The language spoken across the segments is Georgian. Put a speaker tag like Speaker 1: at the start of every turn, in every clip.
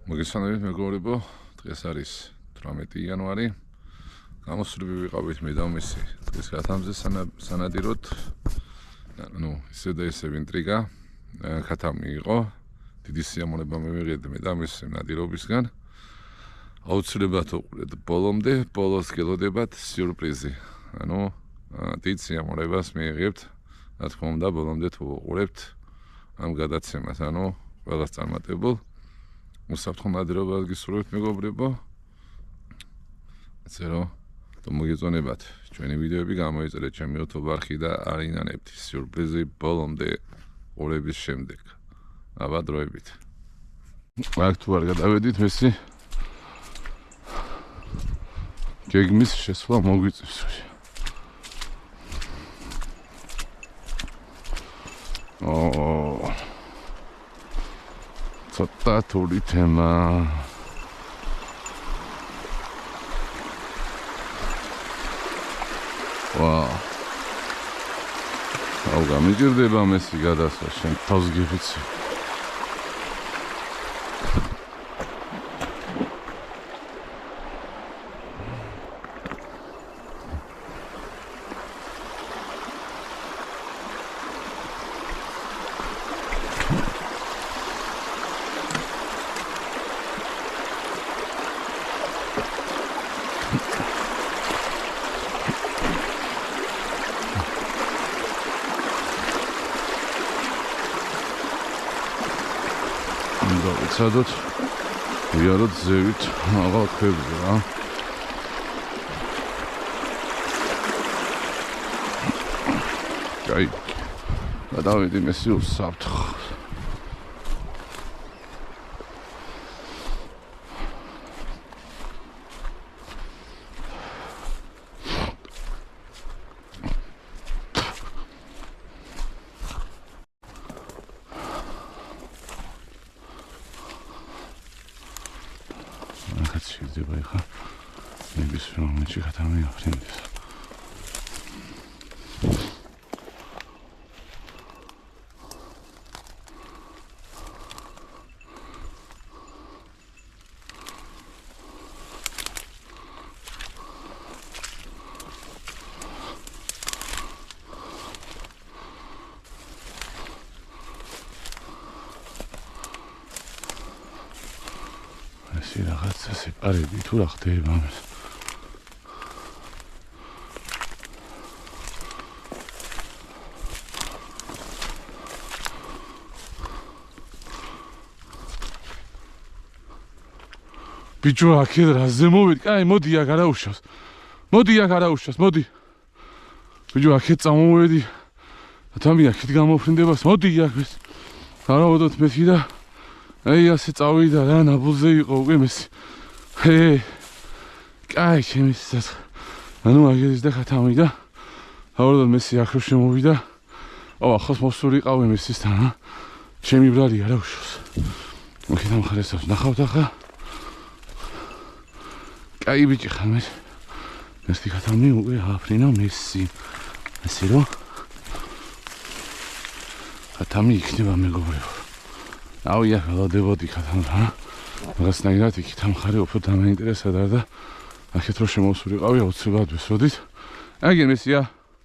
Speaker 1: მოგესალმებით მეგობრებო, დღეს არის 18 იანვარი. გამოსვლები ვიყავით მე და მისი დღეს ქათამზე სანადიროთ. ისე და ისე ვინტრიგა. ქათამი იყო. დიდი სიამოვნება მივიღეთ მე და მისი ნადირობისგან. აუცილებლად უყურეთ ბოლომდე, ბოლოს გელოდებათ სიურპრიზი. დიდ სიამოვნებას მიიღებთ. რა თქმა უნდა, ბოლომდე თუ უყურებთ ამ გადაცემას, ყველას წარმატებულ უსაფრთხო ნადირობას გისურვებთ მეგობრებო. ასე რომ მოგეწონებათ ჩვენი ვიდეოები, გამოიწერეთ ჩემი YouTube არხი და არ ინანებთ სიურპრიზი ბოლომდე ყურების შემდეგ. აბა დროებით. აქ თუ არ გადავედით მესი გეგმის შესვლა მოგვიწევს. ცოტა თური თემა. აუ გამიჭირდება მესი გადასვა, შენ თავს გიფიცი. სადოთ ვიაროთ ზევით აღარ ხებზე რა. კაი. გადავედი მესი უსაფრთხო. შეიძლება ხა ნებისმიერ მომენტში ქათამი აღწევდეს. რაღაცა სეპარები თუ რა ხდება ამას. ბიჭო აქეთ რაზე მოვედი? კაი, მოდი აქ არაუშავს. მოდი. ბიჭო აქეთ წამოვედი. თამი აქეთ გამოფრინდებას. მოდი აქ ეს. არავოდოთ მეთი და აი ასე წავიდა რა, ნაბულზე იყო უკვე მესი. კაი, შემისცეს. აგედის და ქათამი და აუბრალოდ მესი ახრევ შემოვიდა. ახოს მოსულიყავი მესისთან, ჩემი ბრალი არა უშავს. მოხი დამხარესავს, ნახავთ ახლა. კაი ბიჭი ხარ მე. მესი ქათამი უკვე აფრინა მესი. ასე რომ ქათამი იქნება მეგობრებო. ავია ველოდებოდი ქათამ რა. რაღაცნაირად იქით ამხარე უფრო დამაინტერესდა და აქეთ რო შემოსულიყავი აუცილებლად ვესროდით. აგერ მესია.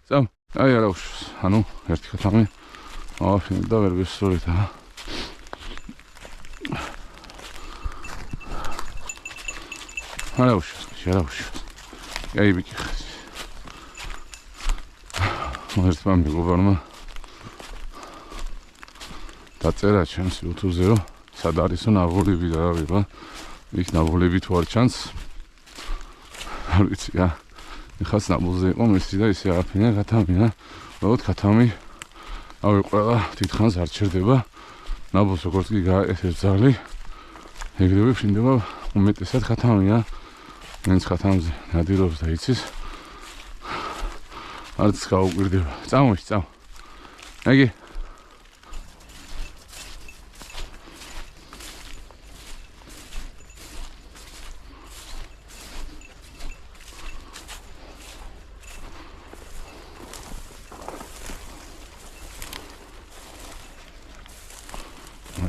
Speaker 1: წამ. აი არა უშავს. ერთი ქათამი ავაფრინე და ვერ ვესროდით რა. არა უშავს. აი ბიჭი. ერთმა მეგობარმა დაწერა ჩემს YouTube-ზე რომ სად არის ნაბოლები და რა ვიყო. იქ ნაბოლები თუ არ ჩანს. არ ვიცი რა. ეხაც ნაბოლზე იყო მესი და ისე აფრინა ქათამი რა. მოგოთ ქათამი. ავი ყველა თითქოს არ ჩერდება. ნაბოლს როგორც კი გააკეთებს ძაღლი. ეგრევე ფრინდება უმეტესად ქათამი რა. მენც ქათამზე ნადირობს და იცის. არც გაუკვირდება. წამოი.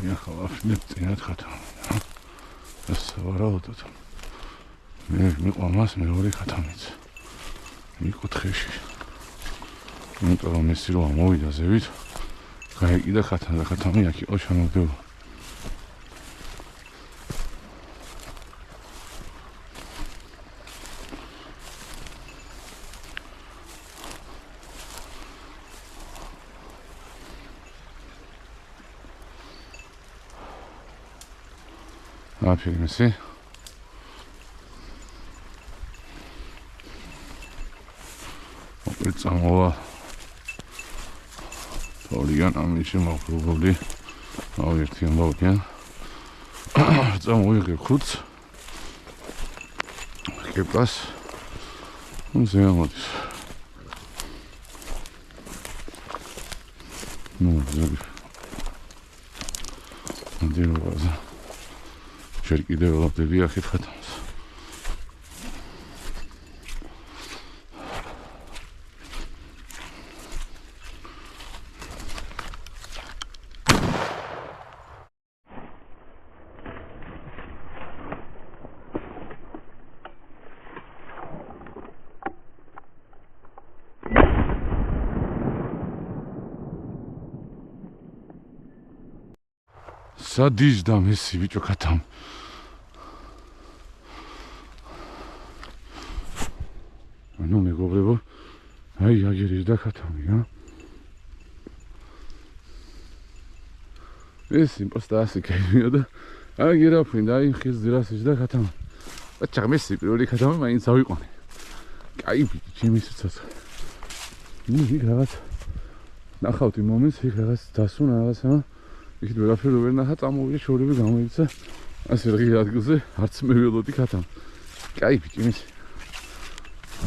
Speaker 1: აგი ახლა ვაფრინებ წინათ ქათამი. ეს ვარაუდოთ. მე მიყვამას მეორე ქათამიც. მიკუთხეში. იმიტომ რომ ესი რომ ამოვიდა ზევით, გაიყიდა ქათამი აქ იყო შემოგდება. აფიგნესი წამოვა თორიან ამიში მოგრუგული ერთი ამბავია წამოვიღე ხუთს კეპას ზემოდის ნუ ზები ანდიოაზა ჯერ კიდევ ველოდები ახეთ ხათამს სადიჟდა მესი ბიჭო ქათამ ანუ მეგობრებო აი აგერიშდა ქათამი ეს იმპოსტა ასე გაიგია და აგერაფინდა აი ხის ძირასიჯდა ქათამი აჩაღ მესი პირველი ქათამი მაინც ავიყვანე კაი ბიჭი ჩემისაც იქ რაღაც ნახავთ იმ მომენტს იქ რაღაც დასუნა რაღაცა იქით ვერაფერი ვერ ნახა წამოვიდა შორები გამოიცა ასე ღია ადგილზე არც მე ველოდი ქათამ კაი ბიჭი მის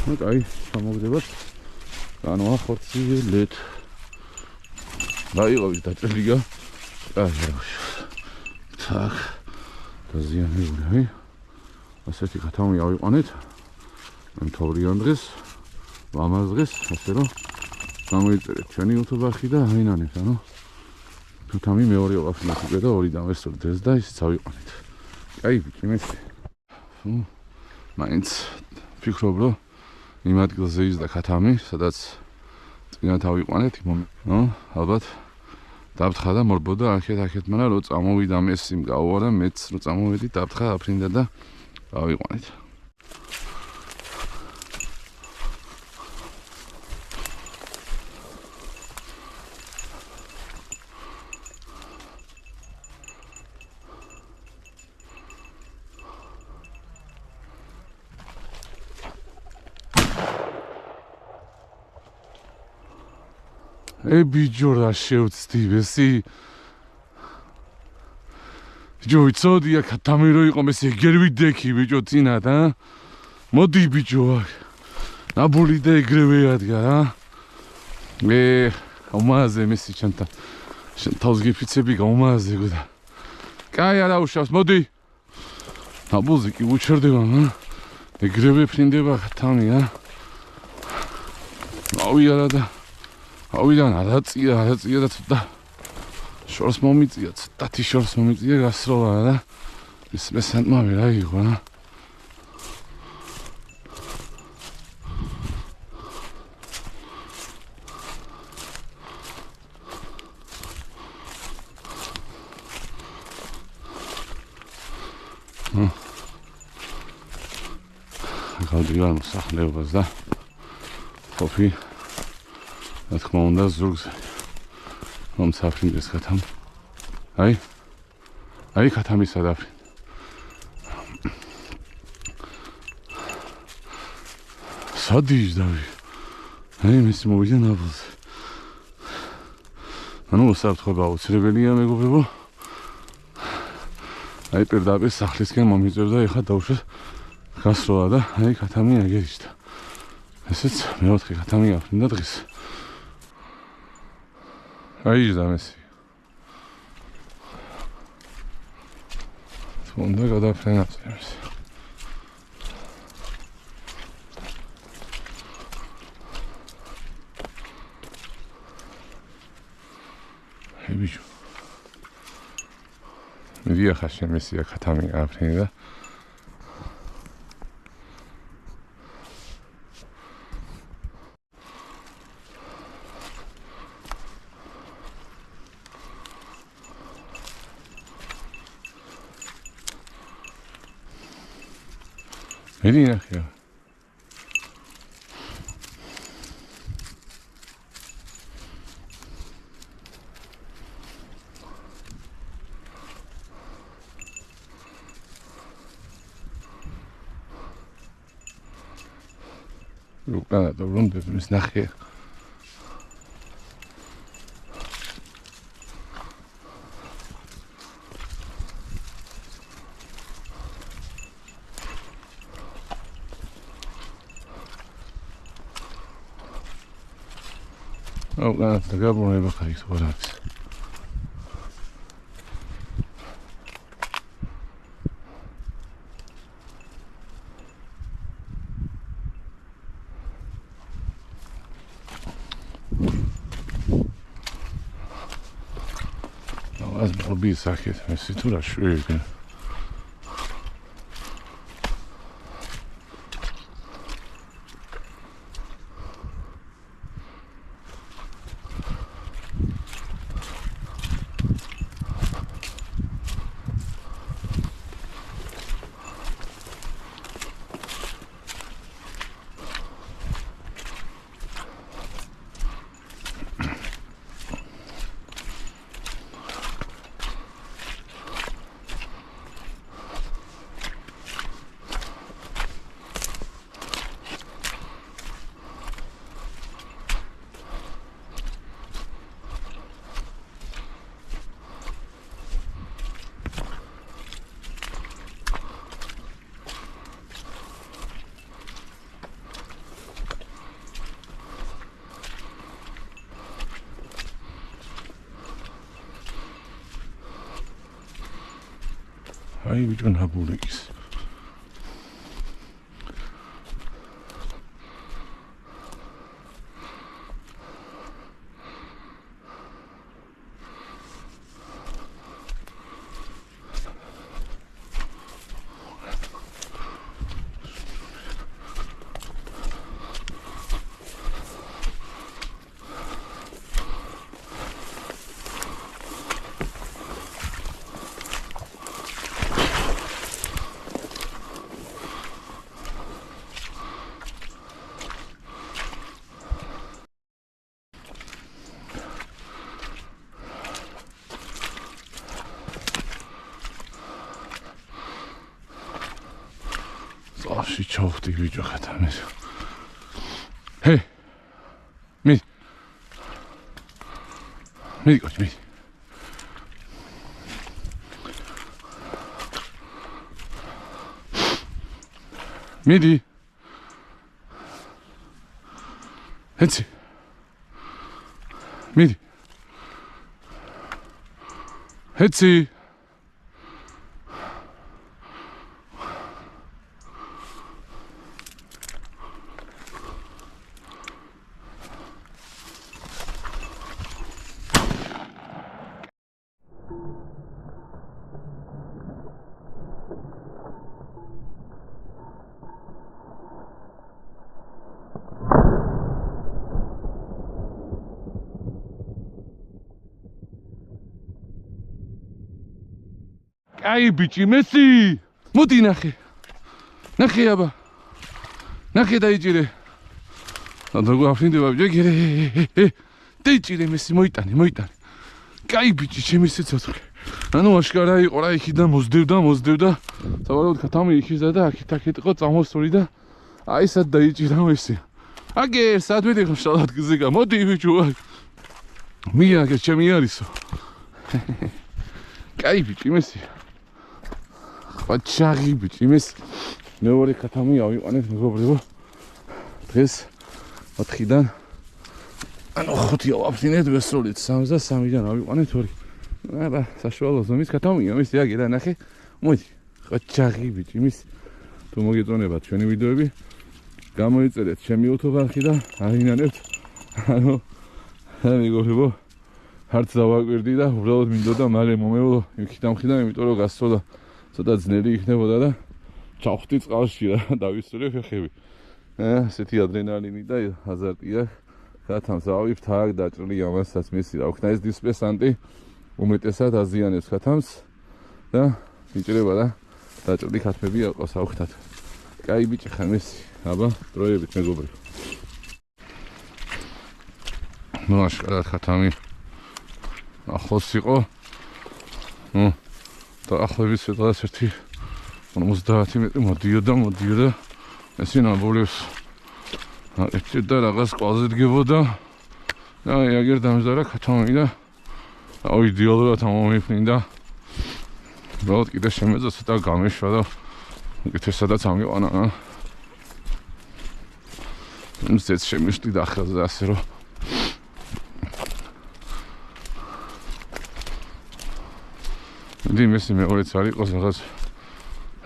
Speaker 1: ну кай სამოგდებათ განვახორციელეთ დაიღავით დაჭრილია так დაზიანებული ასეთი ქათამი ავიყვანეთ მთავრიან დღეს ლამაზ დღეს ასე რომ გამოიწერეთ ჩვენი YouTube არხი და აინანეთ ანუ თამი მეორე ოფისში და ორი დამესწორ დღეს და ისიც ავიყვანეთ კაი ბიჭი მე მაინც ფიქრობ რომ იმ ადგილზე ისდა ქათამი სადაც წინათ ავიყვანეთ იმ ალბათ დაფთხა და მორბოდა აქეთ მანდა რომ წამოვიდა მესი მგაუა და მეც რომ წამოვედი დაფთხა აფრინდა და ავიყვანეთ ბიჭო რა შევწდი მესი ბიჭო იცოდია ქათამი რო იყო მესი ეგერ ვიდექი ბიჭო წინათ მოდი ბიჭო ნაბული და ეგრევე ადგა რა უმაზე მესი ჩანთა შენ თავს გიფიცები გაუმაზე გოდა კაი არა უშავს მოდი ნაბულზე კი უჩერდება ეგრევე ფრინდება ქათამი ავიარა და ავიდან არაწია და ცოტა შორს მომიწია ცოტათი შორს მომიწია გასროლა და ის მესანტმა ვერ აიღო გავდივარ მოსახლეობას და ხოფი რა თქმა უნდა ზურგს რომ საფრინდეს ქათამ აი ქათამი სადაფრინ სადიჟდა აი მესი მოვიდა ნაბოლზე ანუ საფრთხება აუცილებელია მეგობრებო აი პირდაპირ სახლისკენ მომიწევდა ეხა დავუშვათ გასროლა და აი ქათამი აგერიშდა ესეც მეოთხე ქათამი აფრინდა დღეს აიჟდა მესი თუნდა გადაფრენა წერს ბიჭო მე ვიახა შემესია ქათამი აფრინი და Medina ya. Lucana da runde bis nachher. Oh, nou, dan gaan we nog even kijken wat dat is. Nou, dat is wel een zakje. We zitten daar schweren. Ay, we don't have bullets. She choked the video khatam is. Hey. Me. Me go me. Midi. Hadi. Midi. Hadi. Ay, bici Messi! Mudi nahi. Nahi aba. Nahi da ijire. Adago afinde babje gire. Da ijire Messi moitani. Ay, bici chemisi tsotke. Ano ashkara iqo ra ikhidan mozdevda. Savarod khatami ikhiza da akit iqo tsamostorida. Ay, sad da ijira Messi. Agher sad medikh shtalat gizega. Modi bichu. Mia ke chemi ariso. Ay, bici Messi. Pachaги bici Messi. მეორე ქათამი ავიყვანეთ მეგობრებო. დღეს 4-დან ანუ 5 ავაფრინეთ ვესროლით 3-დან ავიყვანეთ 2. აბა საშუალო ზომის ქათამია Messi აგერა ნახე. მოდი. Pachaги bici Messi. თუ მოგეწონებათ ჩვენი ვიდეოები, გამოიწერეთ ჩემი YouTube არხი და აინანებთ. ანუ მეგობრებო, არც დავაკვირდი და უბრალოდ მინდოდა მალე მომევლო იქით ამ ხიდან, იმიტომ რომ გასწოდა ცოტა ძნელი იქნებოდა და ჩავხვდი წყალში რა, დავისწრე ფეხები. ესეთი ადრენალინი და აზარტია. ხათამს ავიფთ აქ დაჭრილი ამასაც მისი რა ვქნა ეს დისპლესანტი უმეტესად აზიანებს ხათამს და მიჭრება და დაჭრილი ხათმები აყავს ავხთათ. კაი ბიჭი ხარ მესი, აბა დროებით მეგობრი. ნუ აშკარად ხათამი ახლოს იყო. და ახლების სადღაც ერთი 50 მეტრი მოდიოდა ესე ნაბოლებს აკეთებდა რაღაც ყვალზე დგებოდა და აგერ დამზარა ხათამი და იდეალურად ამომიფნინდა. უბრალოდ კიდე შემეძა ცოტა გამეშვა და უკეთესადაც ამიყვანა. მზეც შემიშლი და ხელზე ასე რომ მესი მეორეც არ იყოს რაღაც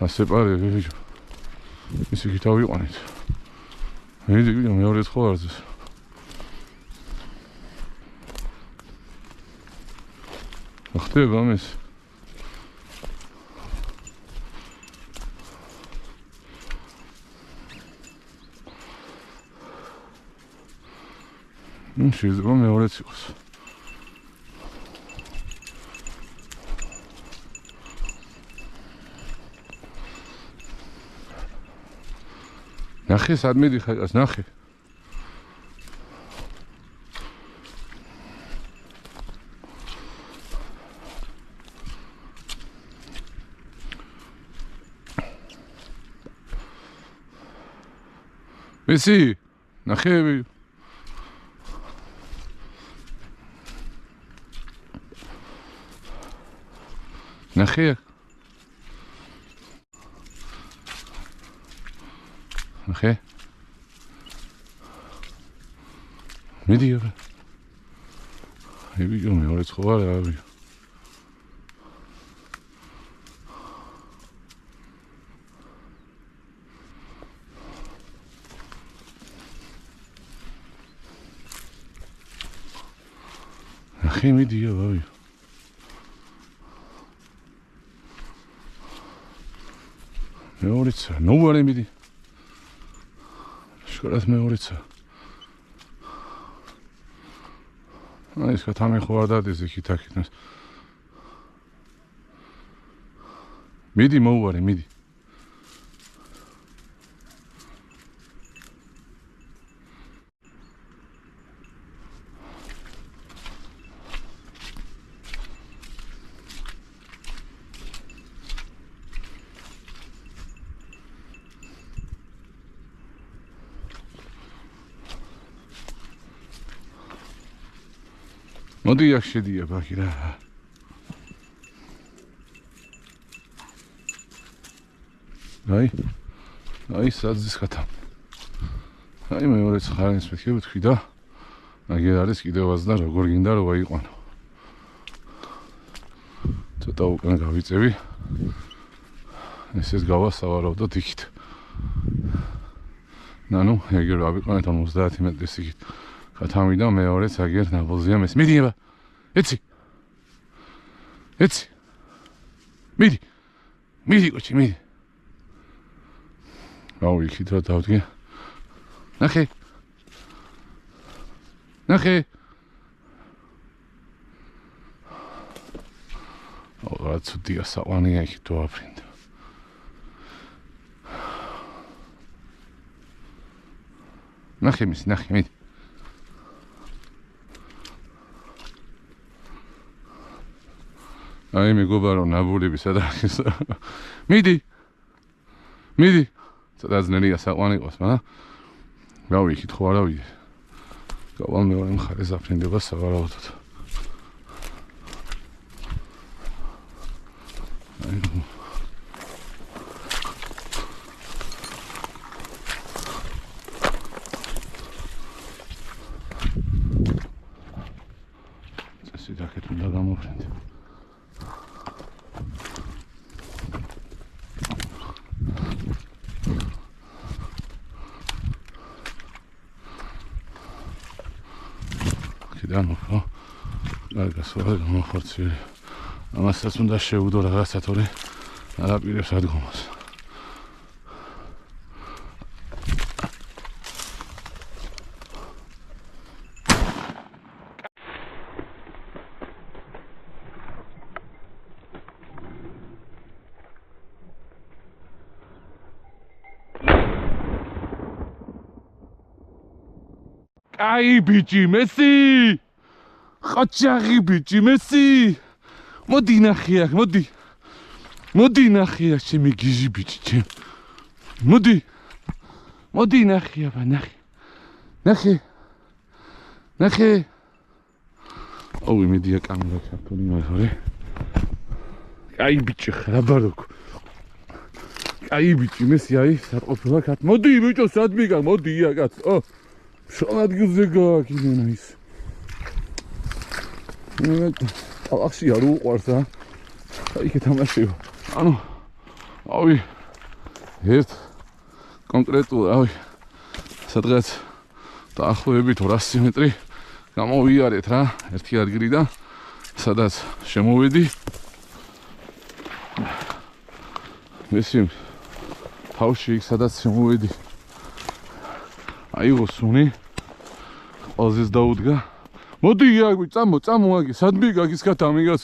Speaker 1: ასეპარები ბიჭო. ისე კი თავიყვანეთ. მიდი ბიჭო მეორეც ხო არც. ხდება მეს. შეიძლება მეორეც იყოს. ნახე სად მიდიხარ ეს ნახე. მესი ნახე ნახე ნახე მიდი აბა ებიო მეორე ხო არა აბიო ნახე მიდი აბიო მეორეცა ნუ არა მიდი შკარად მეორეცა აი ეს ხათამი ხო არ დადეს იქით აქეთ მიდი მოუარე მიდი მოდი აქ შედია ბაკი რა აი საძის ხათა აი მეორე ხარეს მეთქი ვთქვი და აგერ არის კიდევ აზდა როგორ გინდა რომ აიყვანო ცოტა უკან გავიწევი ესეც გავასავარავდოთ იქით ნანუ აგერ ავიყვანეთ 50 მეტრის იქით ხათამი და მეორეც აგერ ნაბოლზია მეს მიდი აბა ეცი მიდი კოჩი მიდი აუ იქით რა დავდგე ნახე აუ რა ცუდია საყვანია იქით თუ აფრინდა ნახე მიდი აი მეგობარო ნაბულები სადახის მიდი ცოტა ძნელია საყვანი იყოს მაგრამ რავი იქით ხო არავიდე გავალ მეორე მხარეს აფრინდება სავარაუდოდ წესი დაკეთ უნდა გამოფრინდე კარგასვლა გამოხორციელი. ამასაც უნდა შევუდო რაღაცა თორე არ აპირებს ადგომას. Ai bici Messi! Qaçaqi bici Messi! Მოდი ნახე აქ, მოდი. მოდი ნახე აქ ჩემი გიჟი ბიჭი ჩემ. მოდი. მოდი ნახე აბა ნახე. ნახე. ნახე. ოი მედია კამერა ჩართული მაგარი. Ai bici ხრაბაროკ. Ai bici Messi აი საყოფილა კაც. მოდი ბიჭო სად მიგა, მოდია კაც. ო შენ ადგილზე გააკინენა ის. Ახლში არ უყვარს რა. იქ თამაშია. ანუ ავი ერთ კონკრეტულად სადღაც დაახლოებით 200 მეტრი გამოვიარეთ რა ერთი ადგილიდან სადაც შემოვედი. მესიმ თავში იქ სადაც შემოვედი. აიღო სუნი ყოზის დაუდგა. მოდი იაგვი წამო აგი სად მიგაგის კათამიგაც.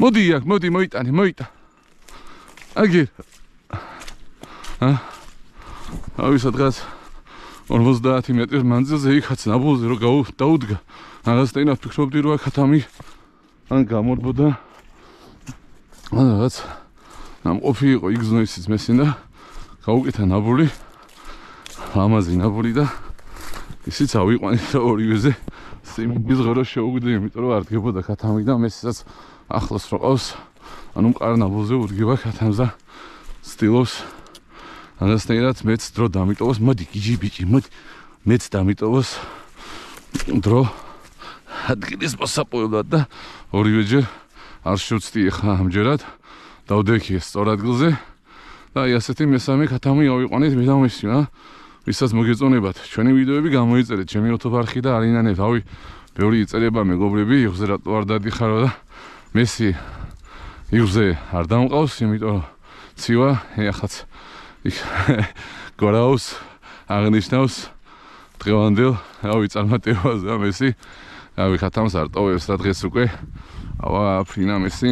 Speaker 1: მოდი იაგ მოდი მოიტანე მოიტა. აგი ავი სადღაც 50 მეტრის მანძილზე იქაც ნაბოლზე რო დაუდგა. რაღაცნაირად ფიქრობდი რომ კათამი ან გამორბოდა. ან რაღაც ნამყოფი იყო იგზნო ისიც მესინდა. გაუკეთა ნაბოლი. ამაზი ნაბოლი და ისიც ავიყვანე და ორივეზე სიმის ღერო შეუგდე, იმიტომ რომ არ დგებოდა კათამი და მესისაც ახლოს რო ყავს. ანუ მყარ ნაბოლზე უდგება კათამზა სტილოს. ანასტეირად მეც დრო დამიტოვოს, მოდი გიჟი ბიჭი, მოდი. მეც დამიტოვოს დრო ადგილის მოსაპოვებლად და ორივეჯერ არ შევწდი ახლა ამჯერად. დავდექი სწორ ადგილზე და აი ასეთი მესამე კათამი ავიყვანეთ მე და მესი რა. ვისაც მოგეწონებათ ჩვენი ვიდეოები გამოიწერეთ ჩემი YouTube არხი და არინანეთ. ავი ბევრი იწერება მეგობრები, იღზე რატო არ დადიხარო და მესი იღზე არ დამყავს, იმიტომ რომ ცივა ეხაც იქ გორაუს აღნიშნავს დღევანდელ ავი წარმატებას და მესი ავი ხათამს არ ტოვებს რა დღეს უკვე ავა ფრინა მესი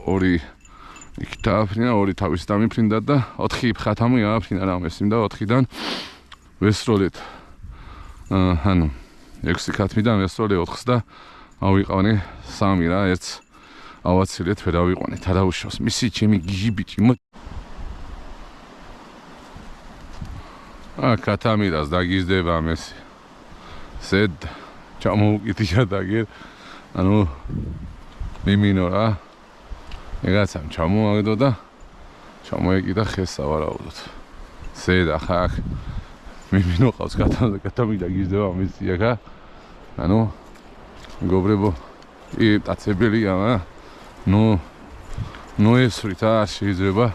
Speaker 1: ორი იქ დააფრინა ორი თავის დამიფრინდა და 4 ხათამი ააფრინა რა მესიმ და 4-დან ვესროლეთ ანუ 6 ხათმიდან ვესროლე 4-ს და ავიყავნე 3 რა ერთს ავაცილეთ ვერ ავიყვანეთ არა უშავს მისი ჩემი გიჟი ბიჭი კათამირას დაგიზდება მესი სედ ჩამოუკითხა დაგერ ანუ მიმინო რა ეგაცამ ჩამოაგდო და ჩამოეკიდა ხეს ავარაუდოთ სედ ახლა მიმინო ყავს კათამი დაგიზდება მესი ახლა ანუ მეგობრებო ტაცებელია ნუ ეს რითა შეიძლება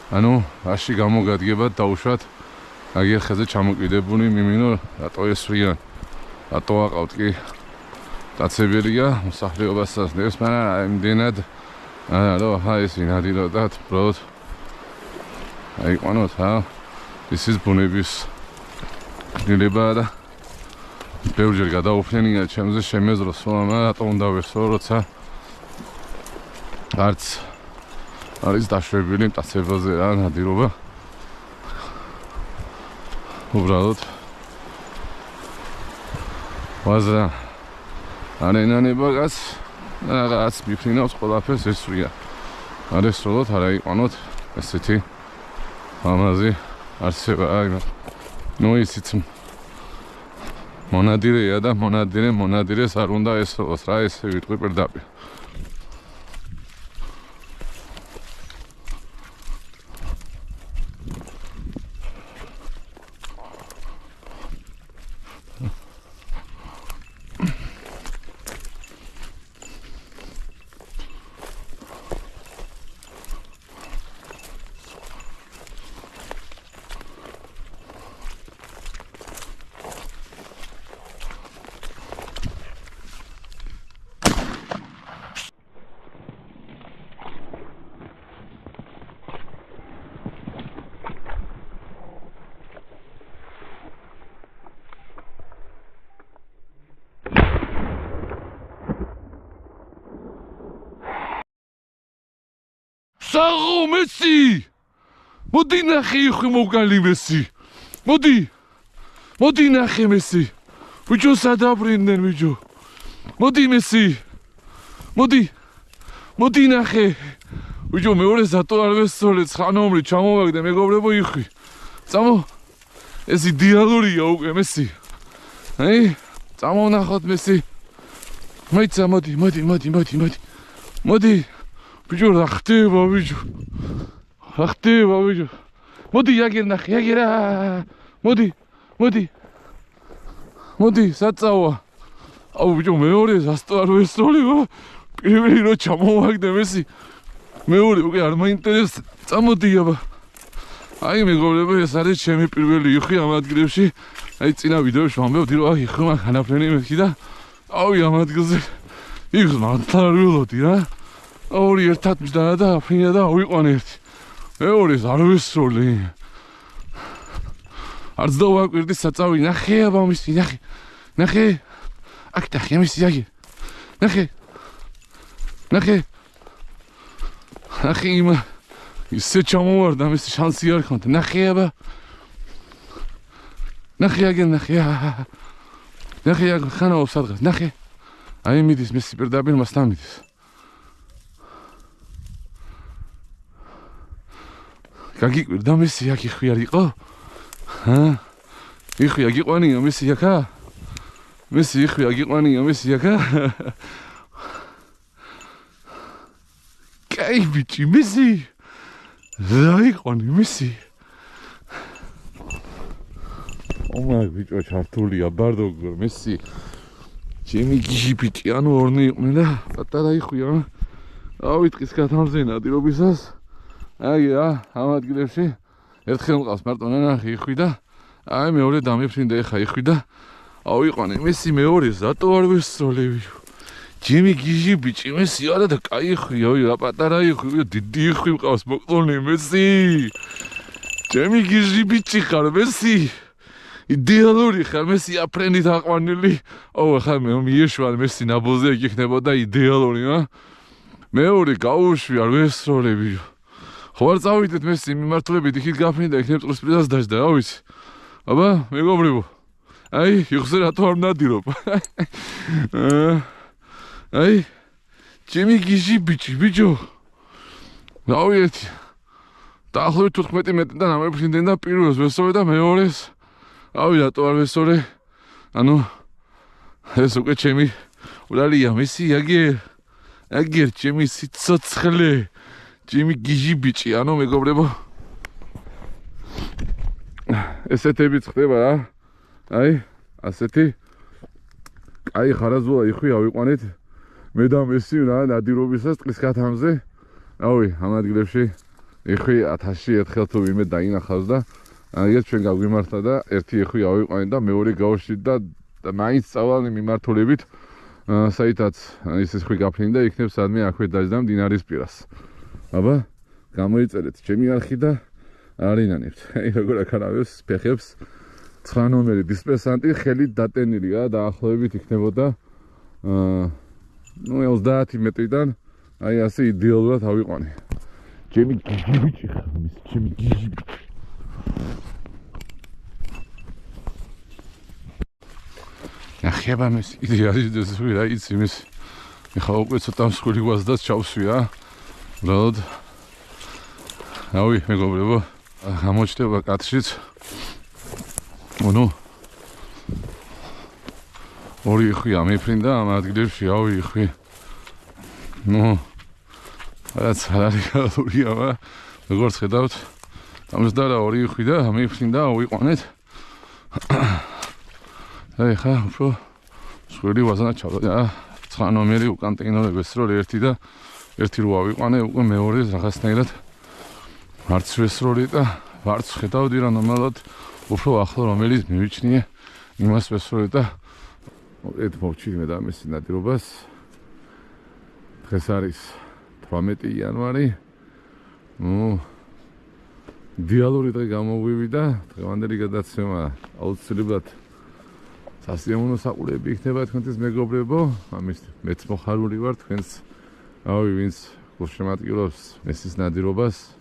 Speaker 1: ანუ რაში გამოგადგება დაუშვათ აგერ ხეზე ჩამოკიდებული მიმინო რატო ესვრიან რატო აყავთ კი ტაცებელია მოსახლეობასაც ნებს მაგრამ იმდენად რა ეს ინადილოდათ ბროდ აიყვანოთ this is ბუნების დილება და ბევრჯერ გადაუფრენია ჩემზე შემეზრო სვამა რატო უნდა ვერსო როცა არც არის დაშვებული მტაცებაზე რა ნადირობა უბრალოდ ვაზრა ანენანებაგაც რაღაც მიფრინავს ყველაფერს ესვრია არ ესროლოთ არ აიყვანოთ ესეთი ამაზე არსება ნუ ისიც მონადირეა და მონადირეს არ უნდა ესროლოს რა ესე ვიტყვი პირდაპირ საღო მესი მოდი ნახე იხვი მოვგალი მესი მოდი ნახე მესი ბიჭო სადაბრინდნენ ბიჭო მოდი მესი მოდი ნახე ბიჭო მეორე ზატო არ ვესწორე 9 ნომერი ჩამოვაგდე მეგობრებო იხვი წამო ეს იდეალურია უკვე მესი აი წამოვნახოთ მესი მაიცა მოდი ბიჭო რა ხდება ბიჭო მოდი იაგერ ნახე იაგერა მოდი საწავა აუ ბიჭო მეორე ზასტო არ ვესწორი პირველი რო ჩამოვაგდე მესი მეორე უკვე არ მაინტერესებს წამოდი აბა აი მეგობრებო ეს არის ჩემი პირველი იხვი ამ ადგილებში აი წინა ვიდეოში ვამბობდი რომ აი ხმა განაფრენი მეთქი და აუ ამ ადგილზე იქ მართლა არ ველოდი რა ორი ერთად მჯდარა და აფრინა და ავიყვანე ერთი მეორეს არ ვესწოლი არც დავაკვირდი საწავი ნახე აბა მისი ნახე აქ ნახე მისი იაგე ნახე იმ ისე ჩამოვარდა მისი შანსი არ ხონდა ნახე აბა ნახე ხანაო სადღაც ნახე აი მიდის მისი პირდაპირ მასთან მიდის გაგიკვირდა მისი აქ იხვი არ იყო იხვი აგიყვანია მისი აქა მისი იხვი აგიყვანია მისი აქა კაი ბიჭი მისი რა იყვანი მისი ომაი ბიჭო ჩართულია ბარდოგორ მისი ჩემი გიჟი ბიჭი ანუ ორნი იყვნენ და პატარა იხვია ავიტყის გათამზენა დილობისას აი რა ამ ადგილებში ერთხელ მყავს მარტო ნახე იხვი და აი მეორე დამიფრინდა ეხა იხვი და ავიყვანე მისი მეორე ზატო არ ვესწოლე ბიჭო ჩემი გიჟი ბიჭი მისი არა და კაი იხვი აი რა პატარა იხვი დიდი იხვი მყავს მოკლონე მისი ჩემი გიჟი ბიჭი ხარ მისი იდეალური ხარ მისი აფრენით აყვანილი აუ ხა მე მიეშვალ მისი ნაბოზე იქნებოდა იდეალური მეორე გაუშვი არ ვესწოლე ბიჭო ხო არ წავიდეთ მისი მიმართულებით იქით გაფრინდა იქნებ წყლის პრიზას დაждდა რა ვიცი აბა მეგობრებო აი იხზე რატო არ ნადირობ აი ჩემი გიჟი ბიჭო დავიერთი დაახლოებით 15 მეტრიდან ამეფრინდნენ და პირველს ვესწორე და მეორეს ავი რატო არ ვესწორე ანუ ეს უკვე ჩემი ულალია მისი აგერ ჩემი სიცოცხლე ჩემი გიჟი ბიჭი ანუ მეგობრებო ესეთებიც ხდება რა აი ასეთი აი ხარაზულა იხვი ავიყვანეთ მე და მესი რა ნადირობისას წყლის გათამზე ავი ამ ადგილებში იხვი 1000-ში ერთხელ თუ ვიმე დაინახავს და აი ჩვენ გაგვიმართა და ერთი იხვი ავიყვანეთ და მეორე გავშვით და მაინც წავალ მიმართულებით საითაც ის ხვი გაფრინდა იქნებ სადმე აქვე დაჯდა მდინარის პირას აბა გამოიწერეთ ჩემი არხი და არინანებთ აი როგორ აქარავებს ფეხებს 9 ნომერი დისპენსანტი ხელით დატენილია დაახლოებით იქნებოდა ნუ 30 მეტრიდან აი ასე იდეალურად ავიყვანე ჩემი გიჟი ბიჭი ხარ მის ჩემი გიჟი ბიჭი ახება მის იდეალი დასვი რა იცი მის ეხა უკვე ცოტა მსხვილი გვასდას ჩავსვი რა ბრალოდ ავი მეგობრებო გამოჩდება კათხშიც ნუ ორი იხვი ამიფრინდა ამ ადგილებში ავი იხვი ნუ რაც არალეგალურია როგორც ხედავთ ამისდარა ორი იხვი და ამიფრინდა ავიყვანეთ აი ხა უფრო სხვილი ვაზნა ჩავდა 9 ნომერი უკანტეინორებს რო ერთი და ერთი რო ავიყვანე უკვე მეორე რაღაცნაირად არც ვესროლი და არც ხედავდი რა ნორმალად უფრო ახლო რომელიც მივიჩნიე იმას ვესროლი და ერთ მოვჩინე და მის ნადირობას დღეს არის 18 იანვარი ნუ დიალური დღე გამოვივიდა დღევანდელი გადაცემა აუცილებლად სასიამოვნო საყურები იქნება თქვენთვის მეგობრებო ამის მეც მოხარული ვარ თქვენს ავი ვინც გულშემატკივრობს მესის ნადირობას.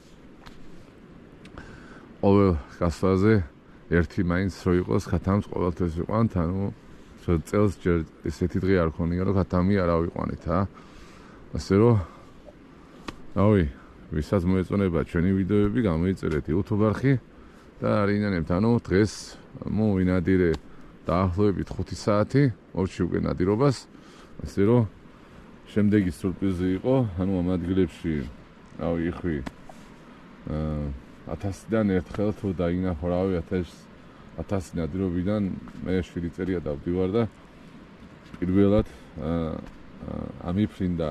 Speaker 1: ყოველ გასვლაზე ერთი მაინც რო იყოს ქათამს ყოველთვის ვიყვანთ, ანუ წელს ჯერ ესეთი დღე არ ქონია, რომ ქათამი არ ავიყვანით, ასე რომ რავი, ვისაც მოეწონება ჩვენი ვიდეოები, გამოიწერეთ YouTube არხი და არინანებთ, ანუ დღეს მოვინადირე დაახლოებით 5 საათი, მოვჩი უკვე ნადირობას, ასე რომ შემდეგი სურპრიზი იყო, ანუ ამ ადგილებში რავი იხვი 1000-დან ერთხელ თუ დაინახო რავი 1000 ნადირობიდან მე 7 წერია დავდივარ და პირველად ამიფრინდა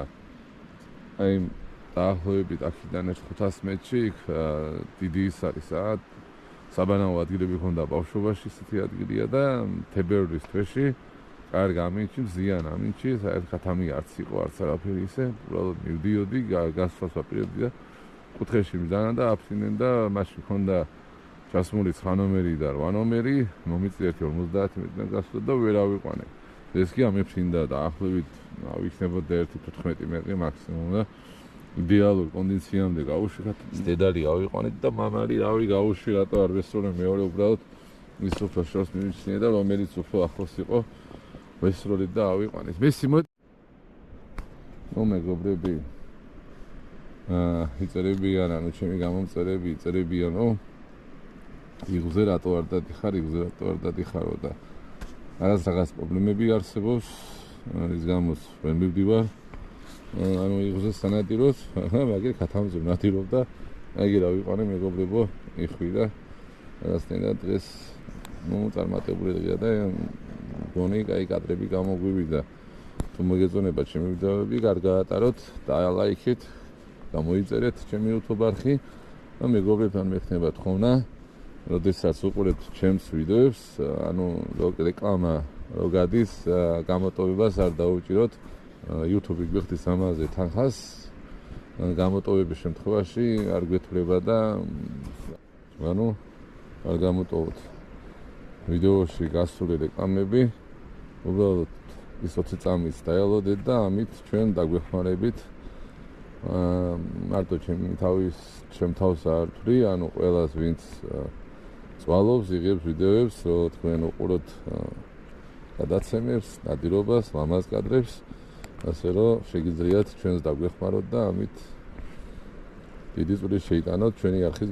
Speaker 1: აი დაახლოებით აქედან 500 მეტრში იქ დიდი ის არის საბანაო ადგილები ქონდა ბავშვობაში ისეთი ადგილია და თებერვლის თვეში კარგ ამინჩი ზიან ამინჩი საერთოდ ქათამი არც იყო არც არაფერი ისე უბრალოდ მივდიოდი გასვლას ვაპირებდი და კუთხეში მძანა და აფრინდნენ და მაშინ ქონდა ჩასმული 9 ნომერი და 8 ნომერი მომიწიერთი 50 მეტრიდან გასვლა და ვერ ავიყვანე ეს კი ამიფრინდა დაახლოებით იქნებოდა 1-15 მეტრი მაქსიმუმ და იდეალურ კონდიციამდე გავუშვით დედალი ავიყვანეთ და მამალი რავი გავუშვი რატო არ ვესროლე მეორე უბრალოდ ის უფრო შორს მივიჩნია და რომელიც უფრო ახლოს იყო ვესროლით და ავიყვანეთ მესი მეგობრები იწერებიან ანუ ჩემი გამომწერები იწერებიანო იღზე რატო არ დადიხარო და რაღაც პრობლემები არსებობს ის გამოც ვერ მივდივარ ანუ იღზე სანადიროს მაგერ ქათამზე ვნადირობ და ეგ რა ვიყვანე მეგობრებო იხვი და რაღაცნაირად დღეს წარმატებული დღეა და გონი კაი კადრები გამოგვივიდა თუ მოგეწონება ჩემი ვიდეოები კარგ გაატაროთ და ლაიქით გამოიწერეთ ჩემი YouTube არხი და მეგობრებთან მეხნებათ ხოვნა როდესაც უყურებთ ჩემს ვიდეოებს ანუ რეკლამა რო გადის გამოტოვებას არ დაუჭიროთ YouTube გვიხდის ამაზე თანხას გამოტოვების შემთხვევაში არ გვეთვლება და ანუ არ გამოტოვოთ ვიდეოში გასული რეკლამები უბრალოდ ის 20 წამის დაელოდეთ და ამით ჩვენ დაგვეხმარებით მარტო ჩემ თავს არ ვთვლი ანუ ყველას ვინც წვალობს იღებს ვიდეოებს რომ თქვენ უყუროთ გადაცემებს ნადირობას ლამაზ კადრებს ასე რომ შეგიძლიათ ჩვენს დაგვეხმაროთ და ამით დიდი წვლილი შეიტანოთ ჩვენი არხის